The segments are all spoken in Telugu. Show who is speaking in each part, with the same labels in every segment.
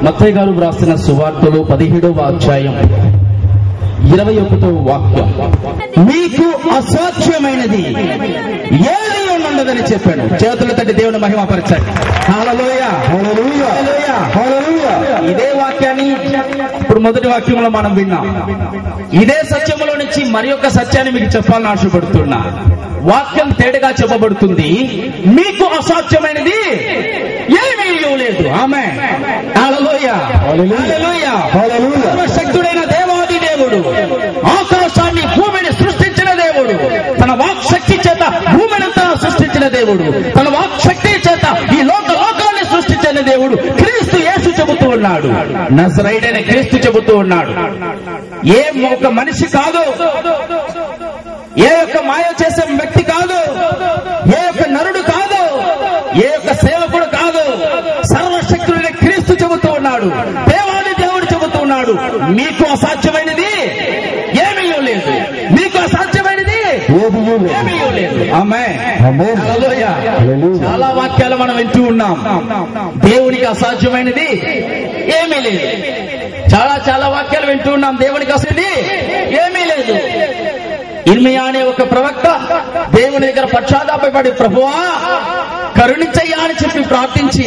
Speaker 1: మత్తయి గారు వ్రాసిన సువార్తలు 17వ అధ్యాయం 21వ వాక్యం, మీకు అసాధ్యమైనది ఏది ఉండదని చెప్పాడు. చేతుల తట్టి దేవుని మహిమపరచండి. హల్లెలూయా, హల్లెలూయా, హల్లెలూయా. ఇదే వాక్యాన్ని ఇప్పుడు మొదటి వాక్యంలో మనం విన్నాం. ఇదే సత్యములో నుంచి మరి యొక్క సత్యాన్ని మీకు చెప్పాలని ఆశపడుతున్నా. వాక్యం తేటగా చెప్పబడుతుంది, మీకు అసాధ్యమైనది ఏమీ లేదు. ఆమేన్, హల్లెలూయా, హల్లెలూయా, హల్లెలూయా. సర్వశక్తుడైన దేవాది దేవుడు, ఆకాశాన్ని భూమిని సృష్టించిన దేవుడు, తన వాక్శక్తి చేత భూమినంతా సృష్టించిన దేవుడు, తన వాక్శక్తి చేత ఈ లోకాన్ని సృష్టించిన దేవుడు క్రీస్తు యేసు చెబుతూ ఉన్నాడు. నజరేయుడైన క్రీస్తు చెబుతూ ఉన్నాడు, ఏ ఒక మనిషి కాదు, ఏ యొక్క మాయ చేసే వ్యక్తి కాదు, ఏ యొక్క నరుడు కాదు, ఏ యొక్క సేవకుడు కాదు, సర్వశక్తుడైన క్రీస్తు చెబుతూ ఉన్నాడు. దేవాది దేవుడు చెబుతూ ఉన్నాడు, మీకు అసాధ్యమైనది ఏమీ లేదు, మీకు అసాధ్యమైనది ఏమీ లేదు. ఆమేన్, హల్లెలూయా. చాలా వాక్యాలు మనం వింటూ ఉన్నాం, దేవునికి అసాధ్యమైనది ఏమీ లేదు. చాలా వాక్యాలు వింటూ ఉన్నాం, దేవునికి అసలు ఏమీ లేదు. ఇర్మియా అనే ఒక ప్రవక్త దేవుని దగ్గర పశ్చాత్తాపడి, ప్రభువా కరుణించయ్యా అని చెప్పి ప్రార్థించి,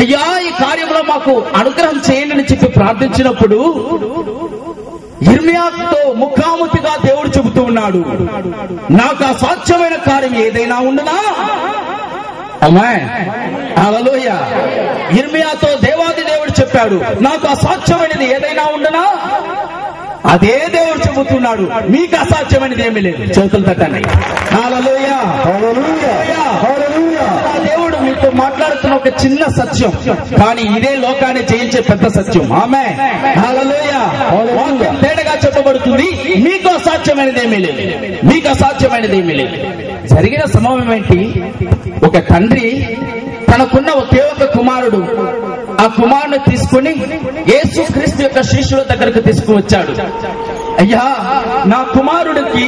Speaker 1: అయ్యా ఈ కార్యంలో మాకు అనుగ్రహం చేయండి అని చెప్పి ప్రార్థించినప్పుడు ఇర్మియాతో ముఖాముఖిగా దేవుడు చెబుతూ ఉన్నాడు, నాకు అసాధ్యమైన కార్యం ఏదైనా ఉండునా? ఆమేన్, హల్లెలూయా. ఇర్మియాతో దేవాది దేవుడు చెప్పాడు, నాకు అసాధ్యమైనది ఏదైనా ఉండునా? అదే దేవుడు చెబుతున్నాడు, మీకు అసాధ్యమైనది ఏమీ లేదు. చేతులు తట్టండి. హల్లెలూయా, హల్లెలూయా, హల్లెలూయా. దేవుడు మీతో మాట్లాడుతున్న ఒక చిన్న సత్యం, కానీ ఇదే లోకాన్ని జయించే పెద్ద సత్యం. ఆమేన్, హల్లెలూయా. తేటగా చెప్పబడుతుంది, మీకు అసాధ్యమైనది ఏమీ లేదు, మీకు అసాధ్యమైనది ఏమీ లేదు. జరిగిన సంభవం ఏంటి? ఒక తండ్రి తనకున్న ఒకే ఒక కుమారుడు, ఆ కుమారుని తీసుకుని యేసు క్రీస్తు యొక్క శిష్యుల దగ్గరకు తీసుకువచ్చాడు. అయ్యా, నా కుమారుడికి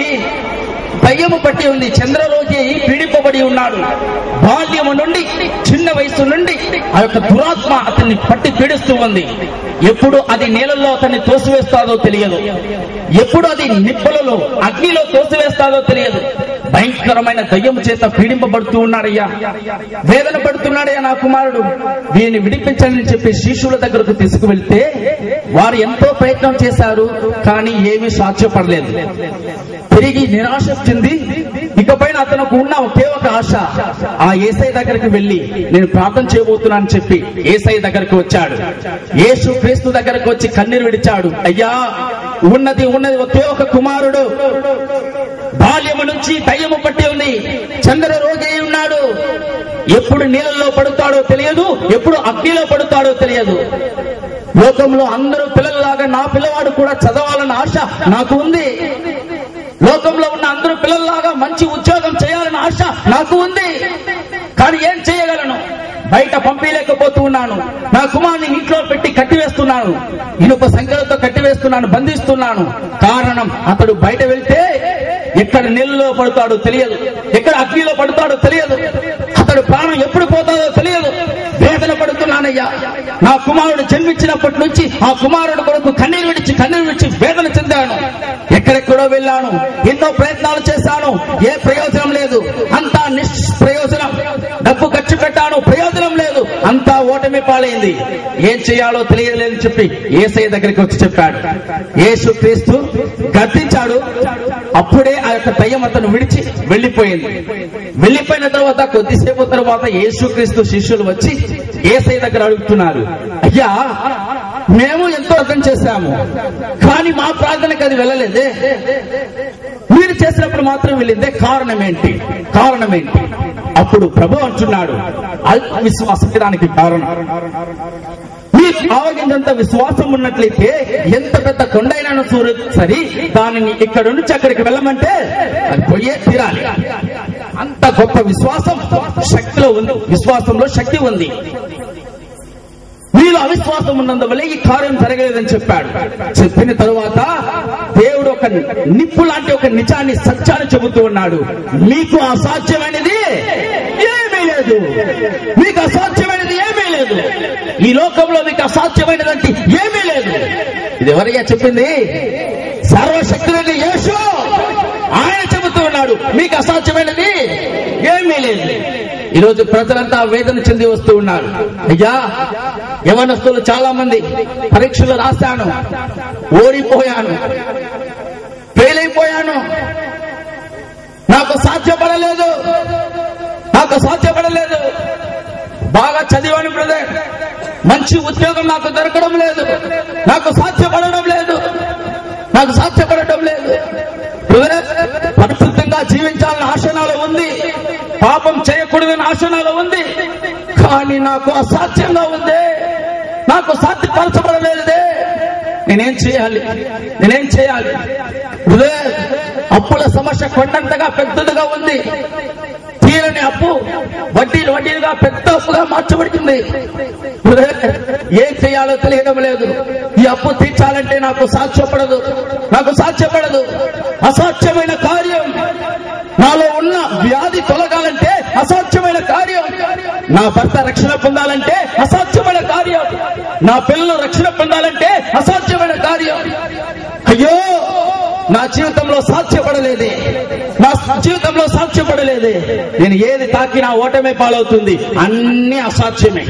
Speaker 1: దయ్యము పట్టి ఉంది, చంద్రరోగి అయి పీడింపబడి ఉన్నాడు. బాల్యము నుండి, చిన్న వయసు నుండి ఆ యొక్క దురాత్మ అతన్ని పట్టి పీడిస్తూ ఉంది. ఎప్పుడు అది నీళ్ళల్లో అతన్ని తోసివేస్తాదో తెలియదు, ఎప్పుడు అది నిప్పులలో అగ్నిలో తోసివేస్తాదో తెలియదు. భయంకరమైన దయ్యము చేత పీడింపబడుతూ ఉన్నాడయ్యా, వేదన పడుతున్నాడయ్యా నా కుమారుడు, వీరిని విడిపించండి చెప్పి శిష్యుల దగ్గరకు తీసుకువెళ్తే వారు ఎంతో ప్రయత్నం చేశారు, కానీ ఏమీ సాధ్యపడలేదు. తిరిగి నిరాశ చెంది ఇకపైన అతనికి ఉన్న ఒకే ఒక ఆశ, ఆ యేసయ్య దగ్గరికి వెళ్లి నేను ప్రార్థన చేయబోతున్నాను చెప్పి యేసయ్య దగ్గరకు వచ్చాడు. యేసు క్రీస్తు దగ్గరకు వచ్చి కన్నీరు విడిచాడు. అయ్యా, ఉన్నది ఒకే ఒక కుమారుడు, బాల్యము నుంచి దయ్యము పట్టి ఉంది, చంద్ర రోగి అయి ఉన్నాడు. ఎప్పుడు నీళ్ళల్లో పడుతాడో తెలియదు, ఎప్పుడు అగ్నిలో పడుతాడో తెలియదు. లోకంలో అందరూ పిల్లల్లాగా నా పిల్లవాడు కూడా చదవాలన్న ఆశ నాకు ఉంది. లోకంలో ఉన్న అందరూ పిల్లల్లాగా మంచి ఉద్యోగం చేయాలన్న ఆశ నాకు ఉంది. కానీ ఏం చేయగలను? బయట పంపించలేకపోతూ ఉన్నాను. నా కుమారుని ఇంట్లో పెట్టి కట్టివేస్తున్నాను, ఇనుప సంఖ్యలతో కట్టివేస్తున్నాను, బంధిస్తున్నాను. కారణం, అతడు బయట వెళ్తే ఎక్కడ నీళ్ళలో పడతాడో తెలియదు, ఎక్కడ అగ్నిలో పడతాడో తెలియదు, అతడు ప్రాణం ఎప్పుడు పోతాడో తెలియదు. వేదన పడుతున్నానయ్యా. నా కుమారుడు జన్మించినప్పటి నుంచి ఆ కుమారుడు కొరకు కన్నీరు విడిచి వేదన చెందాను. ఎక్కడెక్కడో వెళ్ళాను, ఎన్నో ప్రయత్నాలు చేశాను, ఏ ప్రయోజనం లేదు. అంతా నిష్ప్రయోజనం. డబ్బు ఖర్చు పెట్టాను, ప్రయోజనం లేదు. అంతా ఓటమి పాలైంది. ఏం చేయాలో తెలియలేదని చెప్పి యేసయ్య దగ్గరికి వచ్చి చెప్పాడు. యేసు క్రీస్తు గద్దించాడు. అప్పుడే ఆ యొక్క దయ్యం అతను విడిచి వెళ్ళిపోయింది. వెళ్ళిపోయిన తర్వాత కొద్దిసేపు తర్వాత యేసు క్రీస్తు శిష్యులు వచ్చి యేసయ్య దగ్గర అడుగుతున్నారు, అయ్యా, మేము ఎంతో అర్థం చేశాము, కానీ మా ప్రార్థనకు అది వెళ్ళలేదే, మీరు చేసినప్పుడు మాత్రం వెళ్ళిందే, కారణం ఏంటి? అప్పుడు ప్రభు అంటున్నాడు, అల్ప విశ్వాసం దానికి కారణం. మీకు ఆవగింజంత విశ్వాసం ఉన్నట్లయితే ఎంత పెద్ద కొండైనా సరే దానిని ఇక్కడ నుంచి అక్కడికి వెళ్ళమంటే అది పోయే తీరాలి. అంత గొప్ప విశ్వాసం శక్తిలో ఉంది, విశ్వాసంలో శక్తి ఉంది. మీలో అవిశ్వాసం ఉన్నందువల్ల ఈ కార్యం జరగలేదని చెప్పాడు. చెప్పిన తరువాత దేవుడు ఒక నిప్పు లాంటి ఒక నిజాన్ని, సత్యాన్ని చెబుతూ ఉన్నాడు. మీకు అసాధ్యమైనది ఏమీ లేదు, మీకు అసాధ్యమైనది ఏమీ లేదు. లేదు. ఈ లోకంలో మీకు అసాధ్యమైనదంటే ఏమీ లేదు. ఇది ఎవరిగా చెప్పింది? సర్వశక్తుడైన యేసు. ఆయన చెబుతూ ఉన్నాడు, మీకు అసాధ్యమైనది ఏమీ లేదు. ఈరోజు ప్రజలంతా వేదన చెంది వస్తూ ఉన్నారు. అయ్యా, యవనస్తులు చాలా మంది పరీక్షలు రాశాను, ఓడిపోయాను, ఫెయిల్ అయిపోయాను, నాకు సాధ్యపడలేదు. బాగా చదివాను బ్రదర్, మంచి ఉద్యోగం నాకు దొరకడం లేదు, నాకు సాధ్యపడడం లేదు. పరిశుద్ధంగా జీవించాలని ఆశ నాలో ఉంది, పాపం చేయకూడదని ఆశ నాలో ఉంది, కానీ నాకు అసాధ్యంగా ఉంది, నాకు సాధ్యపరచబడలేదే. నేనేం చేయాలి? అప్పుల సమస్య కొండంతగా పెద్దదిగా ఉంది. తీరని అప్పు వడ్డీలుగా పెద్ద అప్పుగా మార్చబడుతుంది. ఏం చేయాలో తెలియడం లేదు. ఈ అప్పు తీర్చాలంటే నాకు సాధ్యపడదు. అసాధ్యమైన కార్యం. నాలో ఉన్న వ్యాధి తొలగాలంటే అసాధ్యమైన కార్యం. నా భర్త రక్షణ పొందాలంటే అసాధ్యమైన కార్యం. నా పిల్లలు రక్షణ పొందాలంటే అసాధ్యమైన కార్యం. అయ్యో, నా జీవితంలో సాధ్యపడలేదే. నేను ఏది తాకినా ఓటమే పాలవుతుంది. అన్ని అసాధ్యమే.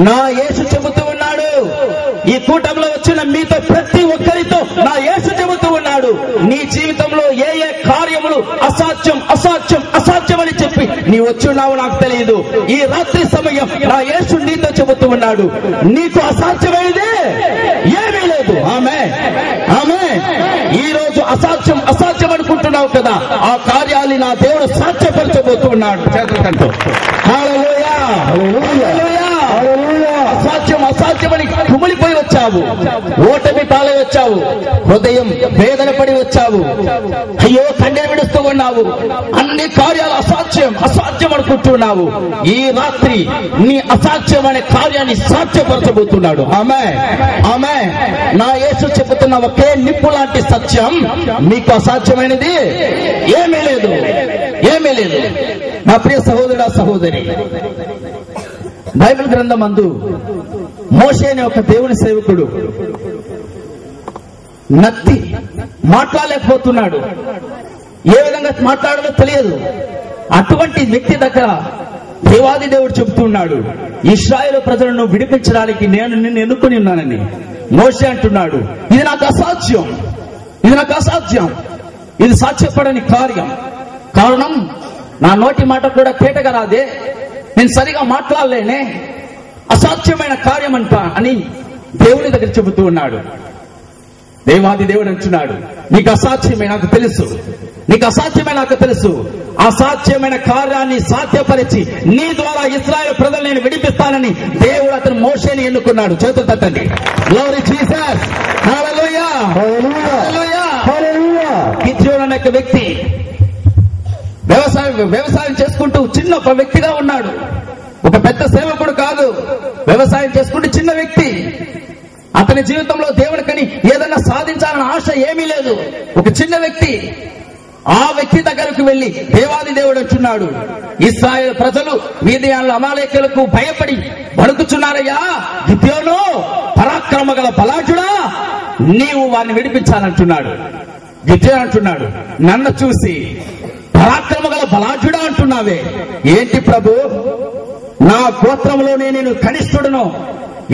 Speaker 1: నా యేసు చెబుతూ ఉన్నాడు, ఈ కూటమిలో వచ్చిన మీతో ప్రతి ఒక్కరితో నా యేసు చెబుతూ ఉన్నాడు, నీ జీవితంలో ఏ కార్యములు అసాధ్యం అని చెప్పి నీ వచ్చున్నావు నాకు తెలియదు. ఈ రాత్రి సమయం నా యేసు నీతో చెబుతూ ఉన్నాడు, నీకు అసాధ్యమైనది ఏమీ లేదు. ఆమేన్. ఈ రోజు అసాధ్యం అనుకుంటున్నావు కదా, ఆ కార్యాన్ని నా దేవుడు సాధ్యపరచబోతూ ఉన్నాడు. చేతులకంటూ హల్లెలూయా. అసాధ్యమని కుమిలిపోయి వచ్చావు, ఓటమి పాలై వచ్చావు, హృదయం వేదన పడి వచ్చావు, అయ్యో కన్నే విడుస్తూ ఉన్నావు, అన్ని కార్యాలు అసాధ్యం అనుకుంటున్నావు. ఈ రాత్రి నీ అసాధ్యమనే కార్యాన్ని సాధ్యపరచబోతున్నాడు. ఆమేన్. నా యేసు చెబుతున్న ఒకే నిప్పు లాంటి సత్యం, మీకు అసాధ్యమైనది ఏమీ లేదు. నా ప్రియ సహోదరుడా, సహోదరి, బైబిల్ గ్రంథం అందు మోషే అనే ఒక దేవుని సేవకుడు నత్తి మాట్లాడలేకపోతున్నాడు. ఏ విధంగా మాట్లాడాలో తెలియదు. అటువంటి వ్యక్తి దగ్గర దేవాది దేవుడు చెబుతున్నాడు, ఇశ్రాయేలు ప్రజలను విడిపించడానికి నేను నిన్ను ఎన్నుకొని ఉన్నానని. మోషే అంటున్నాడు, ఇది నాకు అసాధ్యం, ఇది సాధ్యపడని కార్యం. కారణం, నా నోటి మాట కూడా తేటగా రాదే, నేను సరిగా మాట్లాడలేనే, అసాధ్యమైన కార్యం అంట అని దేవుని దగ్గర చెబుతూ ఉన్నాడు. దేవాది దేవుడు అంటున్నాడు, నీకు అసాధ్యమే నాకు తెలుసు, అసాధ్యమైన కార్యాన్ని సాధ్యపరిచి నీ ద్వారా ఇశ్రాయేలు ప్రజలు నేను విడిపిస్తానని దేవుడు అతను మోషేని ఎన్నుకున్నాడు. చేతులు తట్టండి. Glory Jesus. హల్లెలూయా. గిద్యోను అనే వ్యక్తి వ్యవసాయం చేసుకుంటూ చిన్న ఒక వ్యక్తిగా ఉన్నాడు. ఒక పెద్ద సేవకుడు కాదు, వ్యవసాయం చేసుకుంటూ చిన్న వ్యక్తి. అతని జీవితంలో దేవునికని ఏదన్నా సాధించాలన్న ఆశ ఏమీ లేదు. ఒక చిన్న వ్యక్తి. ఆ వ్యక్తి దగ్గరకు వెళ్లి దేవాది దేవుడు అంటున్నాడు, ఇశ్రాయేలు ప్రజలు మీదియాన్ల అమాలేకులకు భయపడి వణుకుచున్నారయ్యా, గిద్యోను పరాక్రమ గల బలాఢ్యుడా, నీవు వారిని విడిపించాలంటున్నాడు. గిద్యోను అంటున్నాడు, నన్ను చూసి పరాక్రమ గల బలాఢ్యుడా అంటున్నావే, ఏంటి ప్రభు, నా గోత్రంలోనే నేను కనిష్ఠుడును,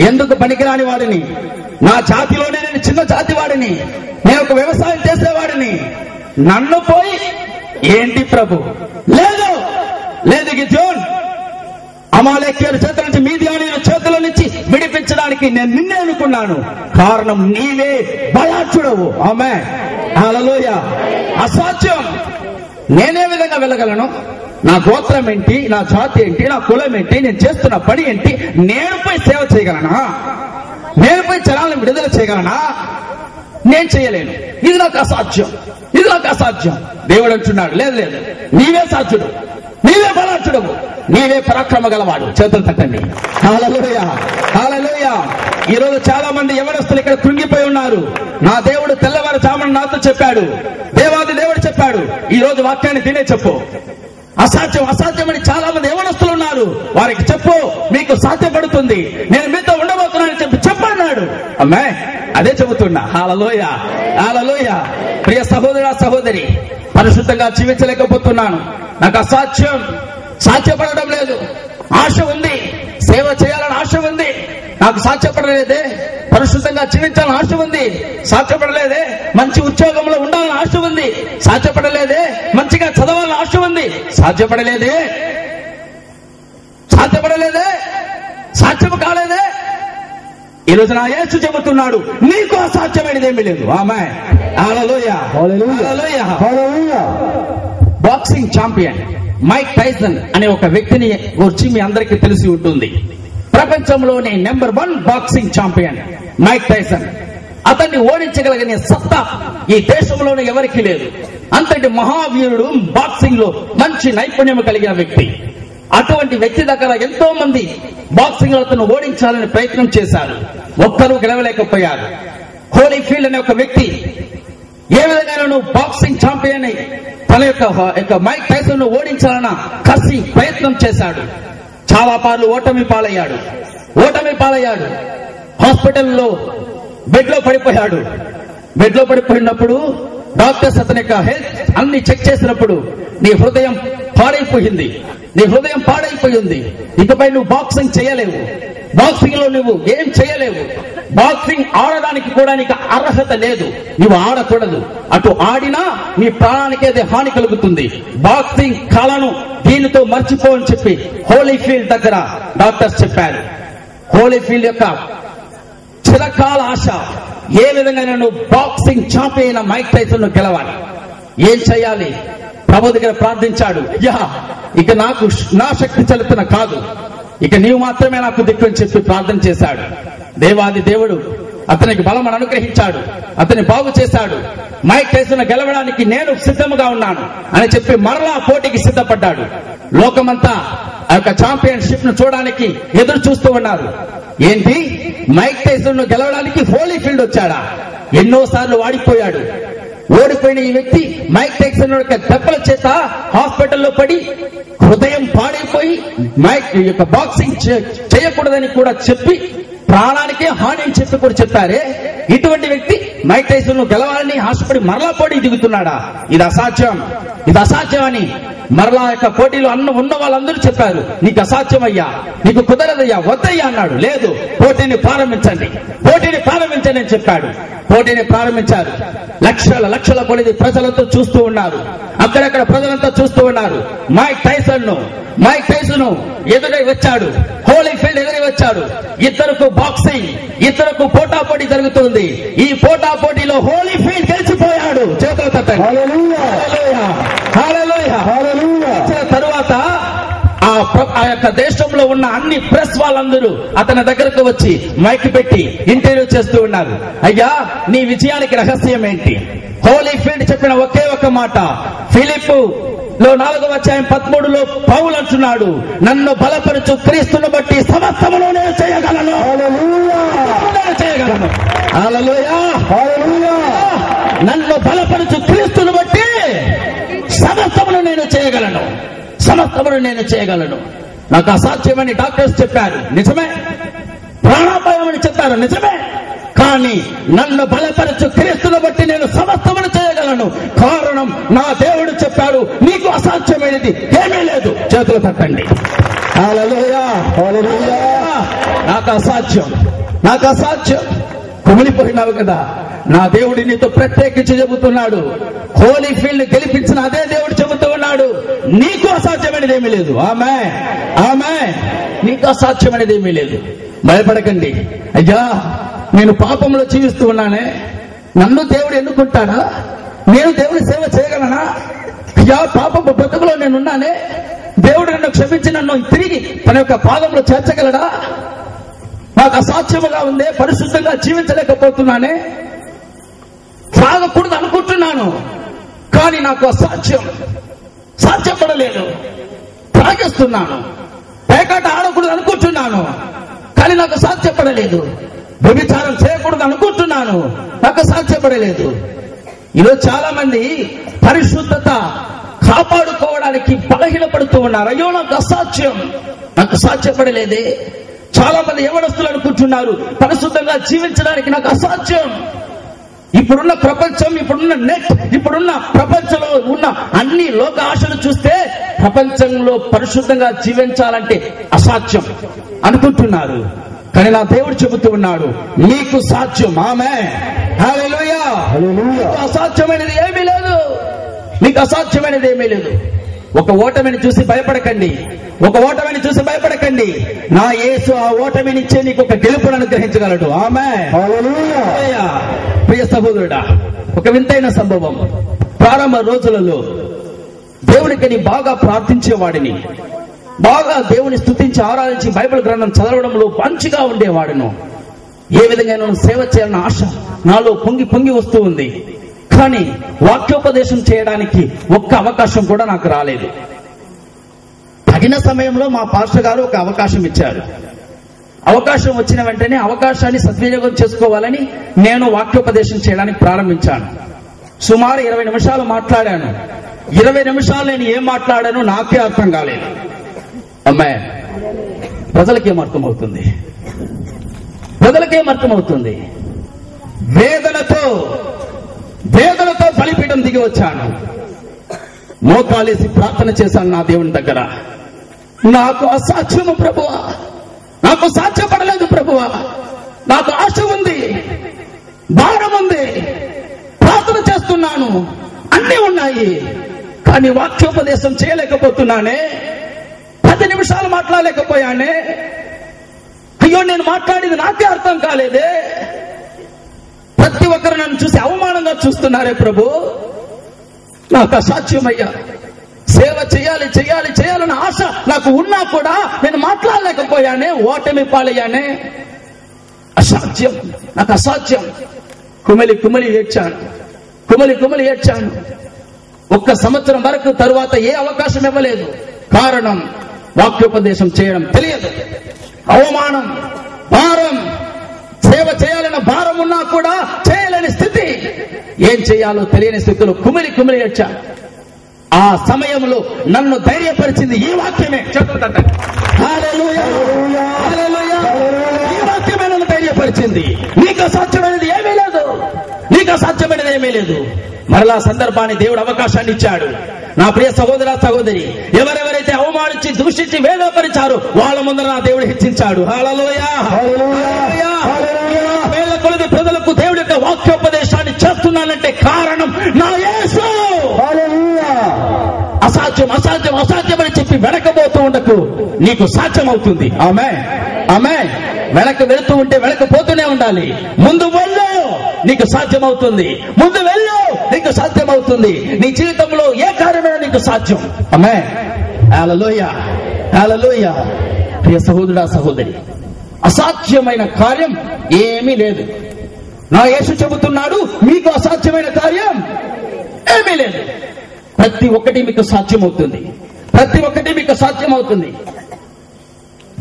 Speaker 1: ఎందుకు పనికిరాని వాడిని, నా జాతిలోనే నేను చిన్న జాతి వాడిని, నేను ఒక వ్యవసాయం చేసేవాడిని, నన్ను పోయి ఏంటి ప్రభు? లేదు గిద్యోను, అమాలేకీయుల చేతుల నుంచి మీదియానీయుల చేతుల నుంచి విడిపించడానికి నేను నిన్నే అనుకున్నాను. కారణం నీవే బలాఢ్యుడవు. ఆమేన్. హల్లెలూయా. అసాధ్యం. నేనే విధంగా వెళ్ళగలను? నా గోత్రం ఏంటి, నా జాతి ఏంటి, నా కులం ఏంటి, నేను చేస్తున్న పని ఏంటి, నేను పోయి సేవ చేయగలనా? నేను పోయి జనాలను విడుదల చేయగలనా? నేను చేయలేను. ఇది నాకు అసాధ్యం. దేవుడు అంటున్నాడు, లేదు, నీవే సాధ్యుడు, నీవే బలాఢ్యుడవు, నీవే పరాక్రమ గలవాడు. చేతులు తట్టండి. హల్లెలూయా. ఈ రోజు చాలా మంది యవనస్తులు ఇక్కడ కృంగిపోయి ఉన్నారు. నా దేవుడు తెల్లవారుజామున నాతో చెప్పాడు, దేవాది దేవుడు చెప్పాడు, ఈ రోజు వాక్యాన్ని తినే చెప్పు. అసాధ్యం అసాధ్యమని చాలా మంది యవనస్తులు ఉన్నారు. వారికి చెప్పు, మీకు సాధ్యపడుతుంది, నేను మీతో ఉండబోతున్నానని చెప్పన్నాడు. అమ్మే అదే చెబుతున్నా. హల్లెలూయా, హల్లెలూయా. ప్రియ సహోదరా సహోదరి, పరిశుద్ధంగా జీవించలేకపోతున్నాను, నాకు అసాధ్యం, సాధ్యపడడం లేదు. ఆశ ఉంది, సేవ చేయాలని ఆశ ఉంది, నాకు సాధ్యపడలేదే. పరిశుద్ధంగా జీవించాలని ఆశ ఉంది, సాధ్యపడలేదే. మంచి ఉద్యోగంలో ఉండాలని ఆశ ఉంది, సాధ్యపడలేదే. మంచిగా చదవాలని ఆశ ఉంది, సాధ్యపడలేదే. సాధ్యపడలేదే, సాధ్యం కాలేదే. ఈ రోజు నా యేసు చెబుతున్నాడు, నీకు అసాధ్యమైనదేమీ లేదు. ఆమేన్, హల్లెలూయా, హల్లెలూయా, హల్లెలూయా. బాక్సింగ్ ఛాంపియన్ మైక్ టైసన్ అనే ఒక వ్యక్తిని గురించి మీ అందరికీ తెలిసి ఉంటుంది. ప్రపంచంలోనే number 1 boxing champion Mike Tyson. అతన్ని ఓడించగలిగిన సత్తా ఈ దేశంలోనే ఎవరికి లేదు. అంతటి మహావీరుడు, బాక్సింగ్ లో మంచి నైపుణ్యం కలిగిన వ్యక్తి. అటువంటి వ్యక్తి దగ్గర ఎంతో మంది బాక్సింగ్ లో అతను ఓడించాలని ప్రయత్నం చేశారు, ఒక్కరూ గెలవలేకపోయారు. హోలీఫీల్డ్ అనే ఒక వ్యక్తి ఏ విధంగా నువ్వు బాక్సింగ్ ఛాంపియన్ అయి తన యొక్క మైక్ టైసన్ ను ఓడించాలన్న కసి ప్రయత్నం చేశాడు. చాలా పార్లు ఓటమి పాలయ్యాడు. హాస్పిటల్లో బెడ్ లో పడిపోయాడు. బెడ్ లో పడిపోయినప్పుడు డాక్టర్స్ అతని యొక్క హెల్త్ అన్ని చెక్ చేసినప్పుడు, నీ హృదయం పాడైపోయింది, ఇకపై నువ్వు బాక్సింగ్ చేయలేవు, బాక్సింగ్ లో నువ్వు ఏం చేయలేవు, బాక్సింగ్ ఆడడానికి కూడా నీకు అర్హత లేదు, నువ్వు ఆడకూడదు, అటు ఆడినా నీ ప్రాణానికి అది హాని కలుగుతుంది, బాక్సింగ్ కళను దీనితో మర్చిపో అని చెప్పి హోలీఫీల్డ్ దగ్గర డాక్టర్స్ చెప్పారు. హోలీఫీల్డ్ యొక్క చిరకాల ఆశ, ఏ విధంగా నేను బాక్సింగ్ ఛాంపియన్ మైక్ టైసన్ ను గెలవాలి, ఏం చేయాలి? ప్రభు దగ్గర ప్రార్థించాడు. ఇక నాకు నా శక్తి చలుతున్న కాదు, ఇక నీవు మాత్రమే నాకు దిక్కు అని చెప్పి ప్రార్థన చేశాడు. దేవాది దేవుడు అతనికి బలం అనుగ్రహించాడు, అతన్ని బాగు చేశాడు. మైక్ టైసన్ గెలవడానికి నేను సిద్ధంగా ఉన్నాను అని చెప్పి మరలా పోటీకి సిద్ధపడ్డాడు. లోకమంతా ఆ యొక్క ఛాంపియన్షిప్ ను చూడడానికి ఎదురు చూస్తూ ఉన్నారు. ఏంటి, మైక్ టైసన్ ను గెలవడానికి హోలీఫీల్డ్ వచ్చాడా? ఎన్నోసార్లు ఓడిపోయిన ఈ వ్యక్తి మైక్ టైసన్ యొక్క దెబ్బల చేత హాస్పిటల్లో పడి హృదయం పాడైపోయి మైక్ యొక్క బాక్సింగ్ చేయకూడదని కూడా చెప్పి ప్రాణానికే హాని అని చెప్పి కూడా చెప్పారే. ఇటువంటి వ్యక్తి మైక్ టైసన్ ను గెలవాలని ఆశపడి మరలా పోటీ దిగుతున్నాడా? ఇది అసాధ్యం అని మరలా యొక్క పోటీలో ఉన్న వాళ్ళందరూ చెప్పారు, నీకు అసాధ్యమయ్యా, నీకు కుదరదయ్యా, వద్దయ్యా అన్నాడు. లేదు, పోటీని ప్రారంభించండి అని చెప్పాడు. పోటీని ప్రారంభించారు. లక్షల కొద్ది ప్రజలతో చూస్తూ ఉన్నారు, అక్కడక్కడ ప్రజలంతా చూస్తూ ఉన్నారు. మైక్ టైసన్ ఎదురై వచ్చాడు, హోలీఫీల్డ్ ఎదురై వచ్చాడు. ఇద్దరుకు బాక్సింగ్, ఇద్దరుకు పోటాపోటీ జరుగుతుంది. ఈ పోటాపోటీలో హోలీఫీల్డ్ గెలిచిపోయాడు. చేతులు తట్టండి. తరువాత ఆ యొక్క దేశంలో ఉన్న అన్ని ప్రెస్ వాళ్ళందరూ అతని దగ్గరకు వచ్చి మైక్ పెట్టి ఇంటర్వ్యూ చేస్తూ ఉన్నారు. అయ్యా, నీ విజయానికి రహస్యం ఏంటి? హోలీఫీల్డ్ చెప్పిన ఒకే ఒక మాట, ఫిలిప్పు 4:13 పౌలు అంటున్నాడు, నన్ను బలపరచు క్రీస్తును బట్టి సమస్తమును నేను చేయగలను. నన్ను బలపరచు క్రీస్తును బట్టి సమస్తమును నేను చేయగలను. నాకు అసాధ్యమని డాక్టర్స్ చెప్పారు, నిజమే. ప్రాణాపాయం అని చెప్పారు, నిజమే. కానీ నన్ను బలపరచు క్రీస్తును బట్టి నేను సమస్తమును చేయగలను. కారణం, నా దేవుడు చెప్పాడు, నీకు అసాధ్యమైనది ఏమీ లేదు. చేతులు తట్టండి. హల్లెలూయా, హల్లెలూయా. నాకు అసాధ్యం. కుమిలిపోయినావు కదా, నా దేవుడి నీతో ప్రత్యేకించి చెబుతున్నాడు. హోలీఫీల్డ్ గెలిపించిన అదే దేవుడు చెబుతూ ఉన్నాడు, నీకు అసాధ్యమైనది ఏమీ లేదు. ఆమేన్. నీకు అసాధ్యమైనది ఏమీ లేదు. భయపడకండి. అయ్యా, నేను పాపంలో జీవిస్తూ ఉన్నానే, నన్ను దేవుడు ఎన్నుకుంటాడా? నేను దేవుడి సేవ చేయగలనా? అయ్యా, పాపపు బ్రతుకులో నేనున్నానే, దేవుడు నన్ను క్షమించి నన్ను తిరిగి తన యొక్క పాదంలో చేర్చగలడా? నాకు అసాధ్యముగా ఉందే, పరిశుద్ధంగా జీవించలేకపోతున్నానే, త్రాగకూడదు అనుకుంటున్నాను, కానీ నాకు సాధ్యపడలేదు. త్రాగేస్తున్నాను, పేకాట ఆడకూడదు అనుకుంటున్నాను, కానీ నాకు సాధ్యపడలేదు. వ్యభిచారం చేయకూడదు అనుకుంటున్నాను, నాకు సాధ్యపడలేదు. ఈరోజు చాలా మంది పరిశుద్ధత కాపాడుకోవడానికి బలహీనపడుతూ ఉన్నారు. అయ్యో నాకు అసాధ్యం, నాకు సాధ్యపడలేదే. చాలా మంది యవనస్తులు అనుకుంటున్నారు పరిశుద్ధంగా జీవించడానికి నాకు అసాధ్యం. ఇప్పుడున్న ప్రపంచం, ఇప్పుడున్న నెట్, ఇప్పుడున్న ప్రపంచంలో ఉన్న అన్ని లోక ఆశలు చూస్తే ప్రపంచంలో పరిశుద్ధంగా జీవించాలంటే అసాధ్యం అనుకుంటున్నారు. కానీ నా దేవుడు చెబుతూ ఉన్నాడు నీకు సాధ్యం. ఆమేన్, హల్లెలూయా. నీకు అసాధ్యమైనది ఏమీ లేదు, నీకు అసాధ్యమైనది ఏమీ లేదు. ఒక ఓటమిని చూసి భయపడకండి, ఒక ఓటమిని చూసి భయపడకండి. నా యేసు ఆ ఓటమినిచ్చే నీకు ఒక గెలుపును అనుగ్రహించగలడు. ఆమేన్, హల్లెలూయా. ప్రియ సహోదరుడా, ఒక వింతైన సంభవం. ప్రారంభ రోజులలో దేవునికని బాగా ప్రార్థించేవాడిని, బాగా దేవుని స్తుతించి ఆరాధించి బైబిల్ గ్రంథం చదవడంలో మంచిగా ఉండేవాడును. ఏ విధంగా నేను సేవ చేయాలన్న ఆశ నాలో పొంగి పొంగి వస్తూ ఉంది. కానీ వాక్యోపదేశం చేయడానికి ఒక్క అవకాశం కూడా నాకు రాలేదు. తగిన సమయంలో మా పాస్టర్ గారు ఒక అవకాశం ఇచ్చారు. అవకాశం వచ్చిన వెంటనే అవకాశాన్ని సద్వినియోగం చేసుకోవాలని నేను వాక్యోపదేశం చేయడానికి ప్రారంభించాను. సుమారు 20 నిమిషాలు మాట్లాడాను. 20 నిమిషాలు నేను ఏం మాట్లాడానో నాకే అర్థం కాలేదు. అమ్మాయి, ప్రజలకేం అర్థమవుతుంది? ప్రజలకేం అర్థమవుతుంది? వేదనతో బలిపీఠం దిగి వచ్చాను. మోకాలేసి ప్రార్థన చేశాను నా దేవుని దగ్గర. నాకు అసాధ్యము ప్రభువా, నాకు సాధ్యపడలేదు ప్రభువా. నాకు ఆశ ఉంది, భారం ఉంది, ప్రార్థన చేస్తున్నాను, అన్నీ ఉన్నాయి, కానీ వాక్యోపదేశం చేయలేకపోతున్నానే. 10 నిమిషాలు మాట్లాడలేకపోయానే. అయ్యో, నేను మాట్లాడేది నాకే అర్థం కాలేదే. ప్రతి ఒక్కరు నన్ను చూసి అవమానంగా చూస్తున్నారే ప్రభు. నాకు అసాధ్యమయ్యా. సేవ చేయాలి చేయాలి చేయాలన్న ఆశ నాకు ఉన్నా కూడా నేను మాట్లాడలేకపోయానే. ఓటమి పాలయ్యానే. అసాధ్యం, నాకు అసాధ్యం. కుమిలి కుమిలి ఏడ్చాను, కుమిలి కుమిలి ఏడ్చాను. 1 సంవత్సరం వరకు తరువాత ఏ అవకాశం ఇవ్వలేదు. కారణం వాక్యోపదేశం చేయడం తెలియదు. అవమానం, భారం, సేవ చేయాలన్న భారం ఉన్నా కూడా చేయలేని స్థితి, ఏం చేయాలో తెలియని స్థితిలో కుమిలి కుమిలి ఏడ్చాను. ఆ సమయంలో నన్ను ధైర్యపరిచింది ఈ వాక్యమే. చెప్తుందంటే హల్లెలూయా, హల్లెలూయా. ఈ వాక్యమే నన్ను ధైర్యపరిచింది. నీకు అసాధ్యమైనది ఏమీ లేదు, నీకు అసాధ్యమైనది ఏమీ లేదు. మరలా సందర్భాన్ని దేవుడు అవకాశాన్ని ఇచ్చాడు. నా ప్రియ సహోదర సహోదరి, ఎవరెవరైతే అవమానించి దూషించి వేదపరిచారో వాళ్ళ ముందర నా దేవుడు హెచ్చించాడు. హల్లెలూయా, హల్లెలూయా. వేల కొలది ప్రజలకు దేవుడి యొక్క వాక్యోపదేశాన్ని చేస్తున్నానంటే కారణం నా యేసు. అసాధ్యం అసాధ్యం అసాధ్యం అని చెప్పి వెనకబోతూ ఉండకు, నీకు సాధ్యం అవుతుంది. ఆమేన్, ఆమేన్. వెనక్కి వెళుతూ ఉంటే వెనకపోతూనే ఉండాలి. ముందు వెళ్ళు, నీకు సాధ్యం అవుతుంది. ముందు వెళ్ళు, నీకు సాధ్యం అవుతుంది. నీ జీవితంలో ఏ కార్యమైనా నీకు సాధ్యం. ఆమేన్, హల్లెలూయా, హల్లెలూయా. ప్రియ సహోదరుడా సహోదరి, అసాధ్యమైన కార్యం ఏమీ లేదు. నా యేసు చెబుతున్నాడు మీకు అసాధ్యమైన కార్యం ఏమీ లేదు. ప్రతి ఒక్కటి మీకు సాధ్యమవుతుంది, ప్రతి ఒక్కటి మీకు సాధ్యమవుతుంది.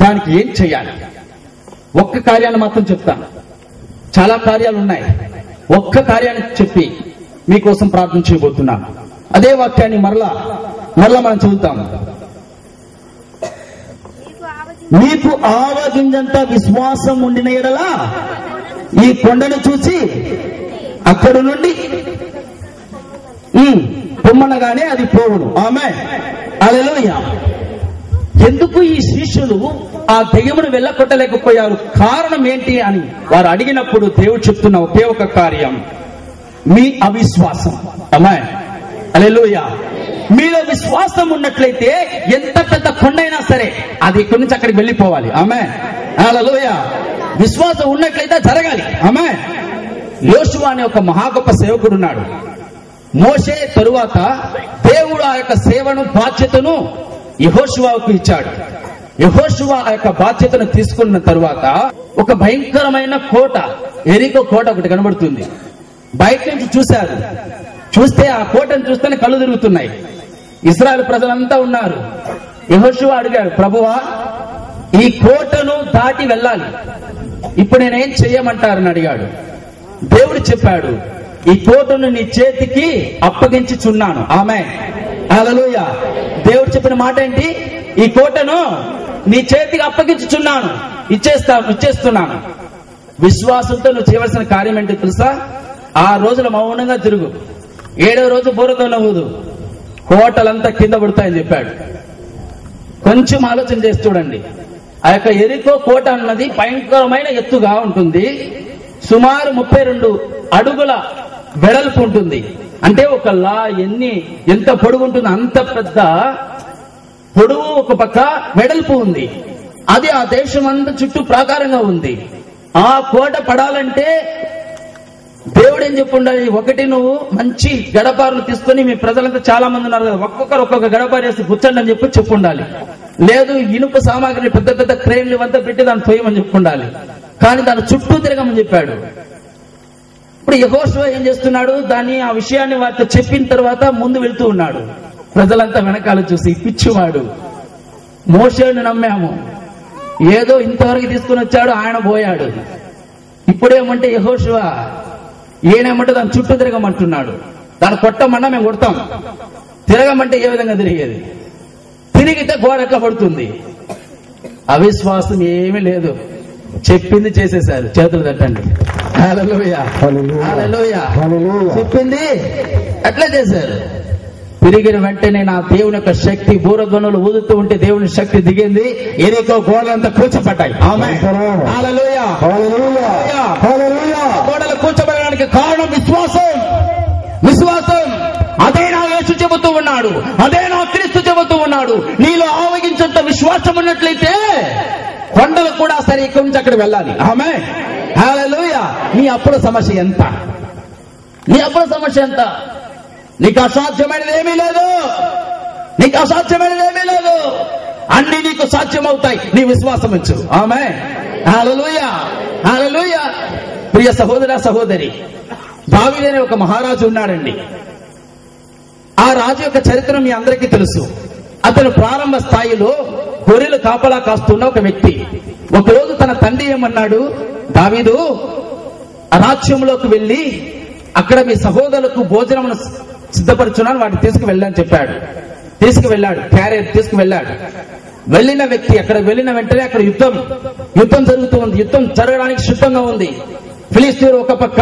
Speaker 1: దానికి ఏం చేయాలి? ఒక్క కార్యాన్ని మాత్రం చెప్తాను. చాలా కార్యాలు ఉన్నాయి. ఒక్క కార్యాన్ని చెప్పి మీకోసం ప్రార్థన చేయబోతున్నాను. అదే వాక్యాన్ని మరలా మనం చదువుతాము. మీకు ఆవగింజంత విశ్వాసం ఉండిన ఎడల ఈ కొండను చూసి అక్కడ నుండి పొమ్మనగానే అది పోవును. ఆమేన్, హల్లెలూయా. ఎందుకు ఈ శిష్యులు ఆ దెయ్యమును వెళ్ళగొట్టలేకపోయారు? కారణం ఏంటి అని వారు అడిగినప్పుడు దేవుడు చెప్తున్న ఒకే ఒక కార్యం, మీ అవిశ్వాసం. ఆమేన్, హల్లెలూయా. మీలో విశ్వాసం ఉన్నట్లయితే ఎంత పెద్ద కొండైనా సరే అది ఇక్కడి నుంచి అక్కడికి వెళ్ళిపోవాలి. ఆమేన్, హల్లెలూయా. విశ్వాసం ఉన్నట్లయితే జరగాలి. ఆమేన్. యోషువ అనే ఒక మహా గొప్ప సేవకుడు ఉన్నాడు. మోషే తరువాత దేవుడు ఆ యొక్క సేవను బాధ్యతను యెహోషువకు ఇచ్చాడు. యెహోషువ ఆ యొక్క బాధ్యతను తీసుకున్న తరువాత ఒక భయంకరమైన కోట, ఎరికో కోట ఒకటి కనబడుతుంది. బయట నుంచి చూశారు. చూస్తే ఆ కోటను చూస్తేనే కళ్ళు తిరుగుతున్నాయి. ఇశ్రాయేలు ప్రజలంతా ఉన్నారు. యెహోషువ అడిగాడు, ప్రభువా ఈ కోటను దాటి వెళ్ళాలి, ఇప్పుడు నేనేం చెయ్యమంటారని అడిగాడు. దేవుడు చెప్పాడు, ఈ కోటను నీ చేతికి అప్పగించుచున్నాను. ఆమేన్, హల్లెలూయా. దేవుడు చెప్పిన మాట ఏంటి? ఈ కోటను నీ చేతికి అప్పగించుచున్నాను, ఇచ్చేస్తున్నాను. విశ్వాసంతో నువ్వు చేయవలసిన కార్యం ఏంటి తెలుసా? 6 రోజులు మౌనంగా తిరుగు, 7వ రోజు బోరతో నవ్వుదు, కోటలంతా కింద పడతాయని చెప్పాడు. కొంచెం ఆలోచన చేసి చూడండి. ఆ యొక్క ఎరికో కోట అన్నది భయంకరమైన ఎత్తుగా ఉంటుంది. సుమారు 32 అడుగుల వెడల్పు ఉంటుంది. అంటే ఒక ఎంత పొడుగు ఉంటుంది, అంత పెద్ద పొడవు ఒక పక్క, వెడల్పు ఉంది. అది ఆ దేశం అంతా చుట్టూ ప్రాకారంగా ఉంది. ఆ కోట పడాలంటే దేవుడు ఏం చెప్పుండాలి? ఒకటి, నువ్వు మంచి గడపారులు తీసుకొని, మీ ప్రజలంతా చాలా మంది ఉన్నారు కదా, ఒక్కొక్క గడపారు వేసి గుచ్చండి అని చెప్పుండాలి. లేదు, ఇనుప సామాగ్రిని పెద్ద పెద్ద క్రేన్లు ఇవంతా పెట్టి దాన్ని తోయమని చెప్పుండాలి. కానీ దాని చుట్టూ తిరగమని చెప్పాడు. ఇప్పుడు యెహోషువ ఏం చేస్తున్నాడు? ఆ విషయాన్ని వారితో చెప్పిన తర్వాత ముందు వెళ్తూ ఉన్నాడు. ప్రజలంతా వెనకాల చూసి, పిచ్చివాడు, మోషేను నమ్మాము, ఏదో ఇంతవరకు తీసుకుని వచ్చాడు, ఆయన పోయాడు. ఇప్పుడేమంటే యెహోషువ ఈయనేమంటే దాని చుట్టూ తిరగమంటున్నాడు. దాన్ని కొట్టమన్నా మేము కొడతాం, తిరగమంటే ఏ విధంగా తిరిగేది? తిరిగితే గోడ ఎట్లా పడుతుంది? అవిశ్వాసం ఏమీ లేదు, చెప్పింది చేసేశారు. చేతులు తట్టండి. హల్లెలూయా, హల్లెలూయా. చెప్పింది అట్లా చేశారు. తిరిగిన వెంటనే నా దేవుని యొక్క శక్తి, బూరధ్వనులు ఊదుతూ ఉంటే దేవుని శక్తి దిగింది. ఎరికో గోడలంతా కూర్చోపడ్డాయి. ఆమేన్, హల్లెలూయా, హల్లెలూయా, హల్లెలూయా. గోడలు కూర్చోబడడానికి కారణం విశ్వాసం. విశ్వాసం. అదే నా యేసు చెబుతూ ఉన్నాడు, అదే నా క్రీస్తు చెబుతూ ఉన్నాడు. నీలో ఆవగించేంత విశ్వాసం ఉన్నట్లయితే కొండలు కూడా సరే ఇక్కడి నుంచి అక్కడ వెళ్ళాలి. ఆమేన్, హల్లెలూయా. నీ అప్పుడు సమస్య ఎంత? నీ అప్పుడు సమస్య ఎంత? నీకు అసాధ్యమైనది ఏమీ లేదు, నీకు అసాధ్యమైనది ఏమీ లేదు. అన్ని నీకు సాధ్యమవుతాయి, నీ విశ్వాసం ఉంచు. ఆమేన్, హల్లెలూయా, హల్లెలూయా. ప్రియ సహోదర సహోదరి, దావీదు అనే ఒక మహారాజు ఉన్నాడండి. ఆ రాజు యొక్క చరిత్ర మీ అందరికీ తెలుసు. అతను ప్రారంభ స్థాయిలో గొర్రెలు కాపలా కాస్తున్న ఒక వ్యక్తి. ఒకరోజు తన తండ్రి ఏమన్నాడు? దావీదు, ఆ రాజ్యంలోకి వెళ్ళి అక్కడ మీ సహోదరులకు భోజనమును సిద్ధపరచున్నాను, వాటిని తీసుకువెళ్ళని చెప్పాడు. తీసుకువెళ్ళాడు, క్యారేజ్ తీసుకువెళ్ళాడు. వెళ్ళిన వ్యక్తి అక్కడ వెళ్ళిన వెంటనే అక్కడ యుద్ధం జరుగుతూ ఉంది. యుద్ధం జరగడానికి సిద్ధంగా ఉంది. ఫిలిస్తీయులు ఒక పక్క,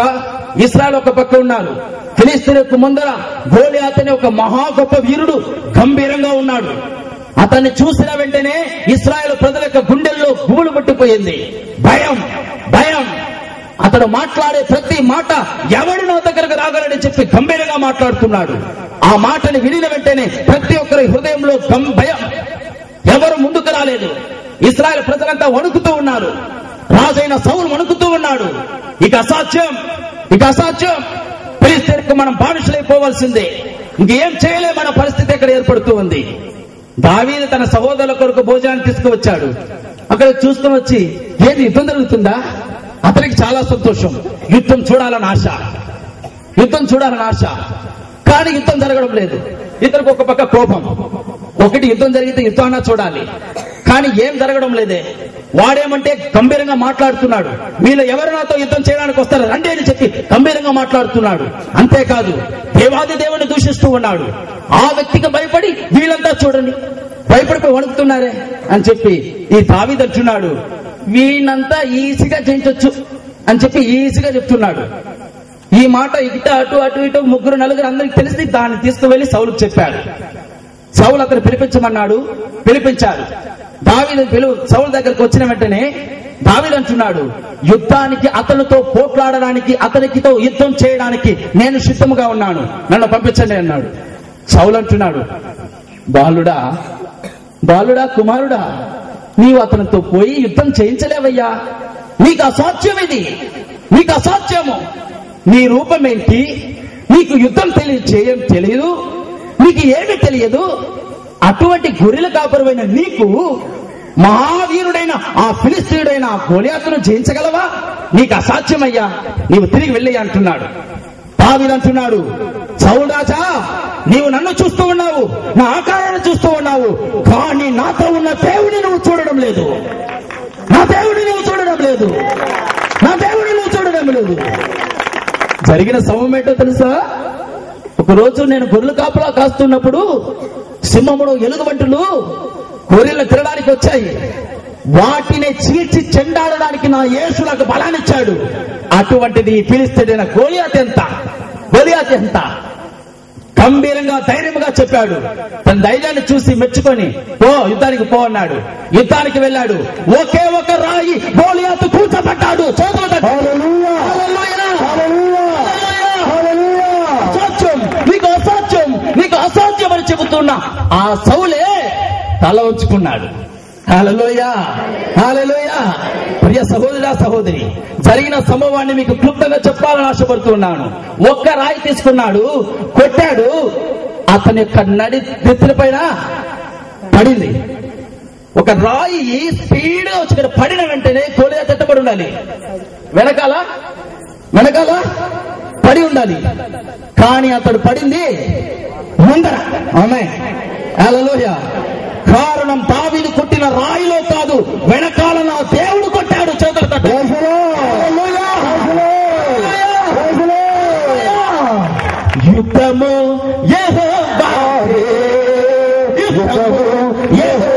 Speaker 1: ఇశ్రాయేలు ఒక పక్క ఉన్నారు. ఫిలిస్తీయులకు ముందర గోలియాతు అనే ఒక మహా గొప్ప వీరుడు గంభీరంగా ఉన్నాడు. అతన్ని చూసిన వెంటనే ఇశ్రాయేలు ప్రజల యొక్క గుండెల్లో గుబులు పట్టిపోయింది. భయం, భయం. అతడు మాట్లాడే ప్రతి మాట ఎవడు నా దగ్గరకు రాగలని చెప్పి గంభీరంగా మాట్లాడుతున్నాడు. ఆ మాటని వినిన వెంటనే ప్రతి ఒక్కరి హృదయంలో భయం. ఎవరు ముందుకు రాలేదు. ఇశ్రాయేలు ప్రజలంతా వణుకుతూ ఉన్నారు. రాజైన సౌలు వణుకుతూ ఉన్నాడు. ఇక అసాధ్యం, ఇక అసాధ్యం. ఫిలిస్తీయులకు మనం బానిసలైపోవాల్సిందే, ఇంకేం చేయలే. మన పరిస్థితి ఎక్కడ ఏర్పడుతూ ఉంది. దావీదు తన సహోదరుల కొరకు భోజనాన్ని తీసుకువచ్చాడు. అక్కడ చూసుకుని వచ్చి, ఏది యుద్ధం జరుగుతుందా? అతనికి చాలా సంతోషం. యుద్ధం చూడాలని ఆశ, యుద్ధం చూడాలని ఆశ. కానీ యుద్ధం జరగడం లేదు. ఇతనికి ఒక పక్క కోపం. ఒకటి, యుద్ధం జరిగితే యుద్ధాన్ని చూడాలి, కానీ ఏం జరగడం లేదే. వాడేమంటే గంభీరంగా మాట్లాడుతున్నాడు. వీళ్ళు ఎవరు నాతో యుద్ధం చేయడానికి వస్తారు రండి అని చెప్పి గంభీరంగా మాట్లాడుతున్నాడు. అంతేకాదు దేవాది దేవుని దూషిస్తూ ఉన్నాడు. ఆ వ్యక్తికి భయపడి వీళ్ళంతా చూడండి భయపడిపోయి వణుకుతున్నారే అని చెప్పి ఈ దావీదు అంటున్నాడు, వీళ్ళంతా ఈజీగా జయించొచ్చు అని చెప్పి ఈజీగా చెప్తున్నాడు. ఈ మాట అటు ఇటు 3 4 అందరికి తెలిసి దాన్ని తీసుకువెళ్లి సౌలుకు చెప్పాడు. సౌలు అతను పిలిపించమన్నాడు. పిలిపించారు. దావీదు సౌలు దగ్గరకు వచ్చిన వెంటనే దావీదు అంటున్నాడు, యుద్ధానికి అతనితో పోట్లాడడానికి, అతనికితో యుద్ధం చేయడానికి నేను సిద్ధముగా ఉన్నాను, నన్ను పంపించండి అన్నాడు. సౌలు అంటున్నాడు, బాలుడా బాలుడా కుమారుడా, నీవు అతనితో పోయి యుద్ధం చేయించలేవయ్యా. నీకు అసాధ్యం, ఇది నీకు అసాధ్యము. నీ రూపం ఏంటి? నీకు యుద్ధం తెలియదు, నీకు ఏమి తెలియదు. అటువంటి గొర్రెల కాపరువైన నీకు మహావీరుడైన ఆ ఫిలిస్తీయుడైన ఆ గొలియాతును జయించగలవా? నీకు అసాధ్యమయ్యా, నీవు తిరిగి వెళ్ళయ్యా అంటున్నాడు. దావీదు అంటున్నాడు, సౌలు రాజా, నీవు నన్ను చూస్తూ ఉన్నావు, నా ఆకారాన్ని చూస్తూ ఉన్నావు, కానీ నాతో ఉన్న దేవుడిని నువ్వు చూడడం లేదు. నా దేవుడిని నువ్వు చూడడం లేదు. నా దేవుడిని నువ్వు చూడడం లేదు. జరిగిన సమయం ఏంటో తెలుసా? ఒకరోజు నేను గొర్రెల కాపలా కాస్తున్నప్పుడు సింహముడు ఎలుగుబంటులు గొర్రెలను తినడానికి వచ్చాయి. వాటిని చీల్చి చెండాడడానికి నా యేసు నాకు బలాన్నిచ్చాడు. అటువంటిది ఫిలిష్తీయుడైన గొలియాతు ఎంత గంభీరంగా ధైర్యంగా చెప్పాడు. తన ధైర్యాన్ని చూసి మెచ్చుకొని యుద్ధానికి పో అన్నాడు. యుద్ధానికి వెళ్ళాడు. ఒకే ఒక రాయి గొలియాతు కూర్చోబడ్డాడు. నీకు అసాధ్యం అని చెబుతున్నా ఆ సౌలే తల ఉంచుకున్నాడు. హల్లెలూయా, హల్లెలూయా. ప్రియ సహోదరా సహోదరి, జరిగిన సంభవాన్ని మీకు క్లుప్తంగా చెప్పాలని ఆశపడుతున్నాను. ఒక్క రాయి తీసుకున్నాడు, కొట్టాడు. అతని యొక్క నెత్తిన పైన పడింది. ఒక రాయి స్పీడ్ వచ్చి ఇక్కడ పడిన వెంటనే గొలియాతు ఎత్తబడి ఉండాలి. వెనకాల పడి ఉండాలి. కానీ అతడు పడింది ముందర. ఆమేన్, హల్లెలూయా. కారణం దావీదు కొట్టిన రాయిలో కాదు, వెనకాల నా దేవుడు కొట్టాడు. చేతులతో యుద్ధము యెహోవాదే, యుద్ధము యెహోవాదే.